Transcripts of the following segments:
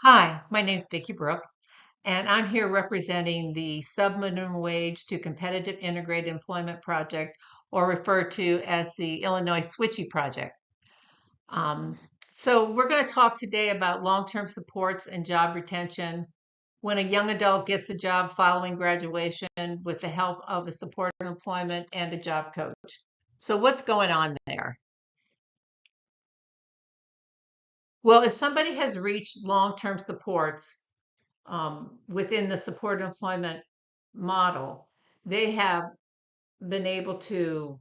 Hi, my name is Vicki Brooke, and I'm here representing the Subminimum Wage to Competitive Integrated Employment Project, or referred to as the Illinois Switchy Project. Um, so we're going to talk today about long-term supports and job retention when a young adult gets a job following graduation with the help of a supportive employment and a job coach. So what's going on there? Well, if somebody has reached long-term supports, within the supported employment model, they have been able to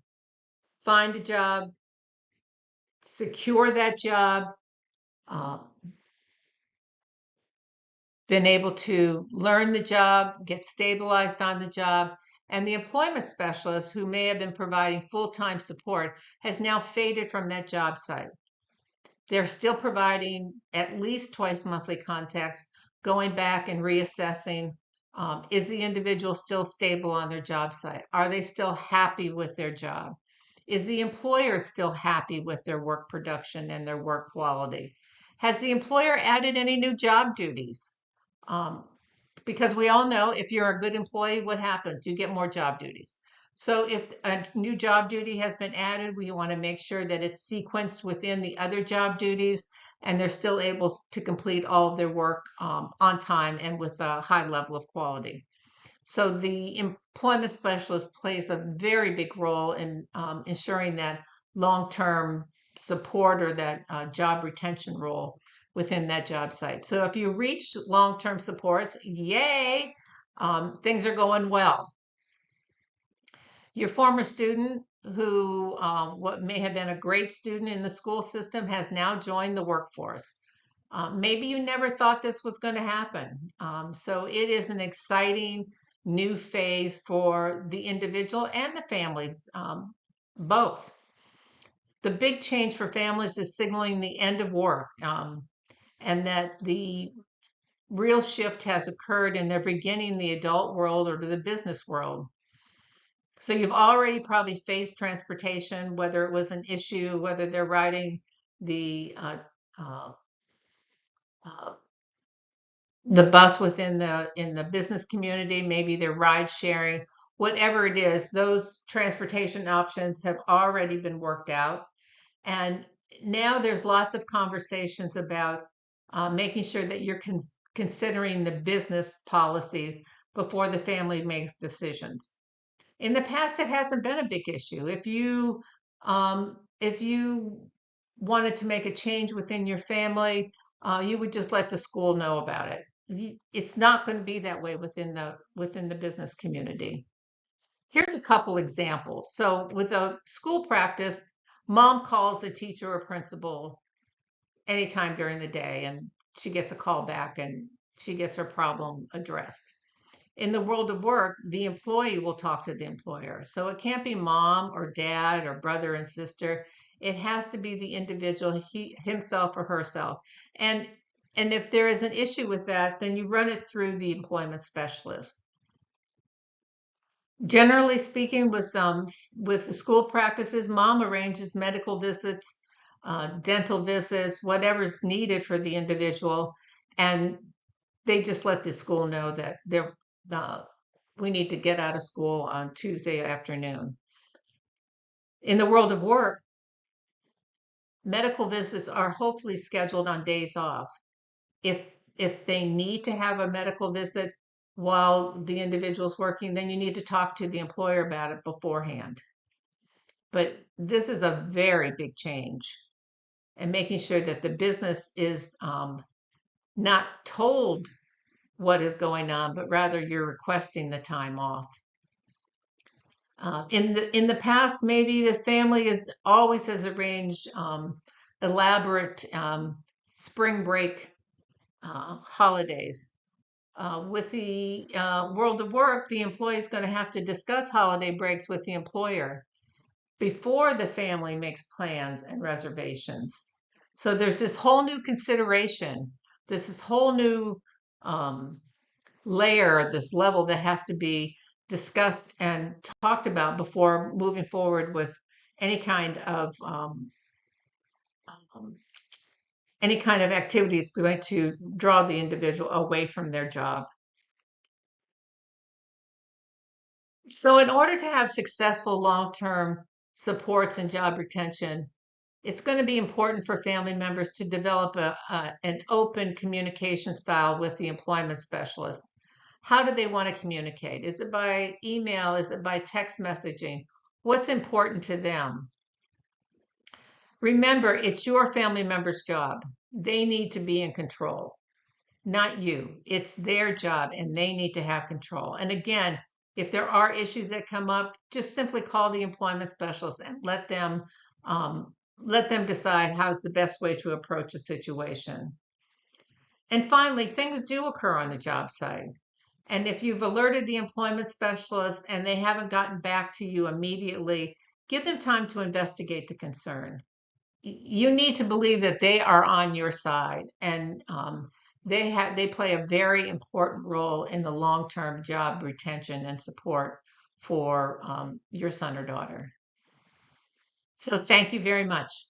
find a job, secure that job, uh, been able to learn the job, get stabilized on the job, and the employment specialist who may have been providing full-time support has now faded from that job site. They're still providing at least twice monthly contacts, going back and reassessing. Is the individual still stable on their job site? Are they still happy with their job? Is the employer still happy with their work production and their work quality? Has the employer added any new job duties? Um, because we all know if you're a good employee, what happens? You get more job duties. So if a new job duty has been added, we want to make sure that it's sequenced within the other job duties and they're still able to complete all of their work on time and with a high level of quality. So the employment specialist plays a very big role in ensuring that long-term support or that job retention role within that job site. So if you reach long-term supports, yay, things are going well. Your former student who what may have been a great student in the school system has now joined the workforce. Maybe you never thought this was going to happen. So it is an exciting new phase for the individual and the families, both. The big change for families is signaling the end of work, and that the real shift has occurred and they're beginning the adult world or the business world. So you've already probably faced transportation, whether it was an issue, whether they're riding the uh, uh, the bus within the in the business community, maybe they're ride sharing, whatever it is, those transportation options have already been worked out. And now there's lots of conversations about making sure that you're considering the business policies before the family makes decisions. In the past, it hasn't been a big issue. If you wanted to make a change within your family, you would just let the school know about it. It's not going to be that way within the business community. Here's a couple examples. So with a school practice, mom calls the teacher or principal anytime during the day, and she gets a call back and she gets her problem addressed. In the world of work, the employee will talk to the employer. So it can't be mom or dad or brother and sister. It has to be the individual, himself or herself. And and if there is an issue with that, then you run it through the employment specialist. Generally speaking, with the school practices, mom arranges medical visits, dental visits, whatever's needed for the individual, and they just let the school know that uh, we need to get out of school on Tuesday afternoon. In the world of work, medical visits are hopefully scheduled on days off. If if they need to have a medical visit while the individual's working, then you need to talk to the employer about it beforehand. But this is a very big change, and making sure that the business is not told what is going on, but rather you're requesting the time off. In the past, maybe the family is always has arranged elaborate spring break holidays. With the world of work, the employee is going to have to discuss holiday breaks with the employer before the family makes plans and reservations. So there's this whole new consideration, this whole new um, layer, this level that has to be discussed and talked about before moving forward with any kind of um, any kind of activity that's going to draw the individual away from their job. So, in order to have successful long-term supports and job retention, it's going to be important for family members to develop an open communication style with the employment specialist. How do they want to communicate? Is it by email? Is it by text messaging? What's important to them? Remember, it's your family member's job. They need to be in control, not you. It's their job and they need to have control. And again, if there are issues that come up, just simply call the employment specialist and let them decide how's the best way to approach a situation. And finally, things do occur on the job site. And if you've alerted the employment specialist and they haven't gotten back to you immediately, give them time to investigate the concern. You need to believe that they are on your side, and they play a very important role in the long-term job retention and support for your son or daughter. So thank you very much.